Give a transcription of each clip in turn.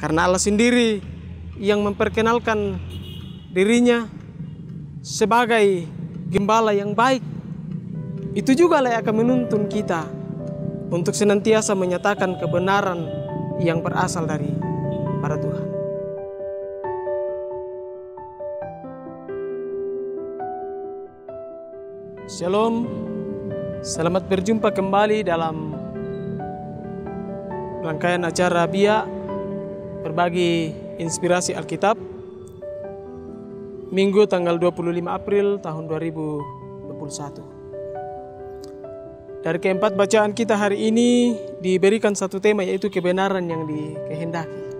Karena Allah sendiri yang memperkenalkan dirinya sebagai gembala yang baik. Itu juga yang akan menuntun kita untuk senantiasa menyatakan kebenaran yang berasal dari para Tuhan. Shalom, selamat berjumpa kembali dalam rangkaian acara BIA Berbagi Inspirasi Alkitab, Minggu tanggal 25 April tahun 2021. Dari keempat bacaan kita hari ini diberikan satu tema, yaitu kebenaran yang dikehendaki.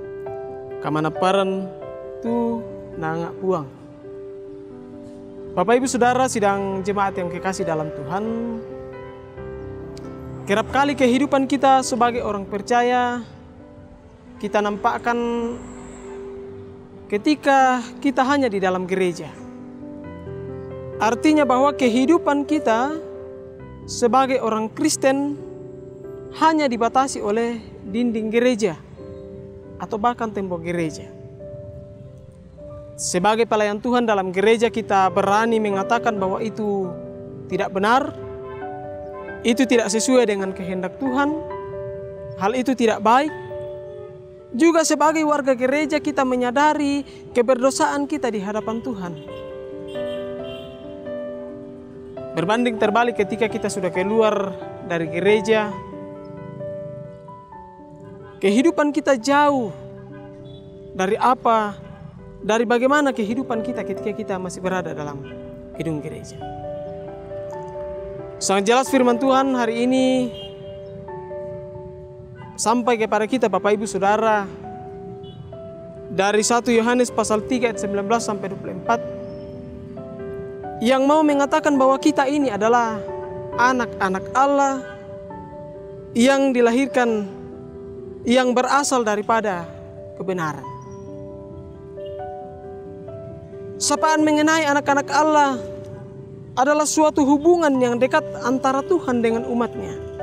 Kamanaparan tu nanga puang. Bapak Ibu Saudara sidang jemaat yang kekasih dalam Tuhan, kerap kali kehidupan kita sebagai orang percaya kita nampakkan ketika kita hanya di dalam gereja. Artinya bahwa kehidupan kita sebagai orang Kristen hanya dibatasi oleh dinding gereja atau bahkan tembok gereja. Sebagai pelayan Tuhan dalam gereja, kita berani mengatakan bahwa itu tidak benar, itu tidak sesuai dengan kehendak Tuhan, hal itu tidak baik. Juga sebagai warga gereja kita menyadari keberdosaan kita di hadapan Tuhan. Berbanding terbalik ketika kita sudah keluar dari gereja, kehidupan kita jauh dari bagaimana kehidupan kita ketika kita masih berada dalam gedung gereja. Sangat jelas firman Tuhan hari ini sampai kepada kita Bapak Ibu Saudara dari 1 Yohanes pasal 3 ayat 19 sampai 24 yang mau mengatakan bahwa kita ini adalah anak-anak Allah yang dilahirkan, yang berasal daripada kebenaran. Sapaan mengenai anak-anak Allah adalah suatu hubungan yang dekat antara Tuhan dengan umatnya.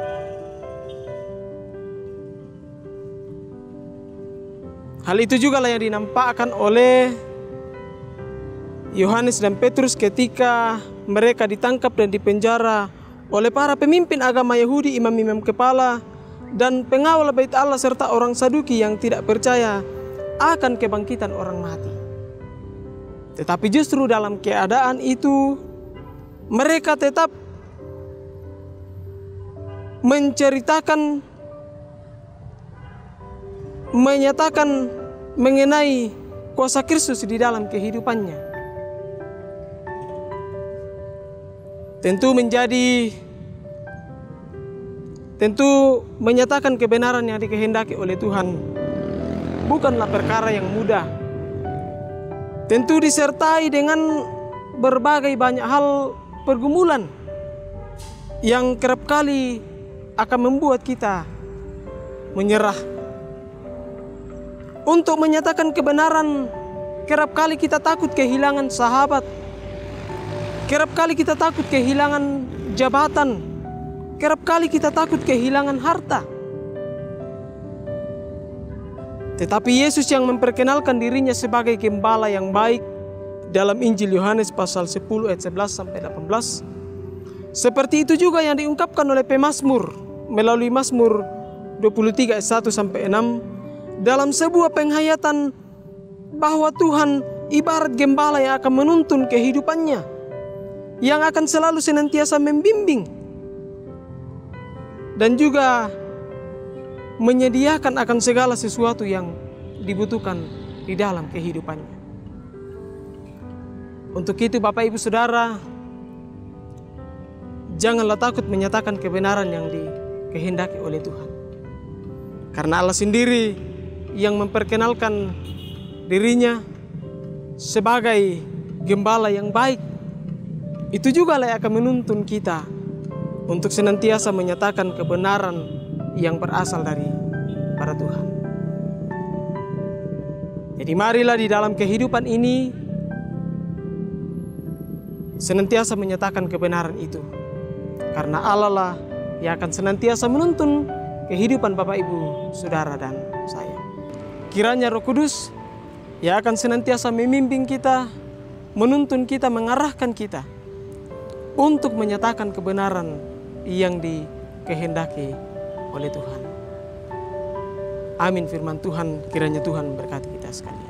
Hal itu juga yang dinampakkan oleh Yohanes dan Petrus ketika mereka ditangkap dan dipenjara oleh para pemimpin agama Yahudi, imam-imam kepala, dan pengawal bait Allah serta orang Saduki yang tidak percaya akan kebangkitan orang mati. Tetapi justru dalam keadaan itu mereka tetap menyatakan mengenai kuasa Kristus di dalam kehidupannya. Tentu menyatakan kebenaran yang dikehendaki oleh Tuhan bukanlah perkara yang mudah. Tentu disertai dengan berbagai banyak hal pergumulan yang kerap kali akan membuat kita menyerah. Untuk menyatakan kebenaran, kerap kali kita takut kehilangan sahabat, kerap kali kita takut kehilangan jabatan, kerap kali kita takut kehilangan harta. Tetapi Yesus yang memperkenalkan dirinya sebagai gembala yang baik dalam Injil Yohanes pasal 10 ayat 11 sampai 18. Seperti itu juga yang diungkapkan oleh pemazmur melalui Mazmur 23 ayat 1 sampai 6 dalam sebuah penghayatan bahwa Tuhan ibarat gembala yang akan menuntun kehidupannya, yang akan selalu senantiasa membimbing dan juga menyediakan akan segala sesuatu yang dibutuhkan di dalam kehidupannya. Untuk itu Bapak Ibu Saudara, janganlah takut menyatakan kebenaran yang dikehendaki oleh Tuhan. Karena Allah sendiri yang memperkenalkan dirinya sebagai gembala yang baik. Itu juga yang akan menuntun kita untuk senantiasa menyatakan kebenaran yang berasal dari para Tuhan. Jadi marilah di dalam kehidupan ini senantiasa menyatakan kebenaran itu. Karena Allah lah yang akan senantiasa menuntun kehidupan Bapak Ibu Saudara dan saya. Kiranya Roh Kudus yang akan senantiasa memimpin kita, menuntun kita, mengarahkan kita untuk menyatakan kebenaran yang dikehendaki oleh Tuhan. Amin firman Tuhan, kiranya Tuhan berkati kita sekalian.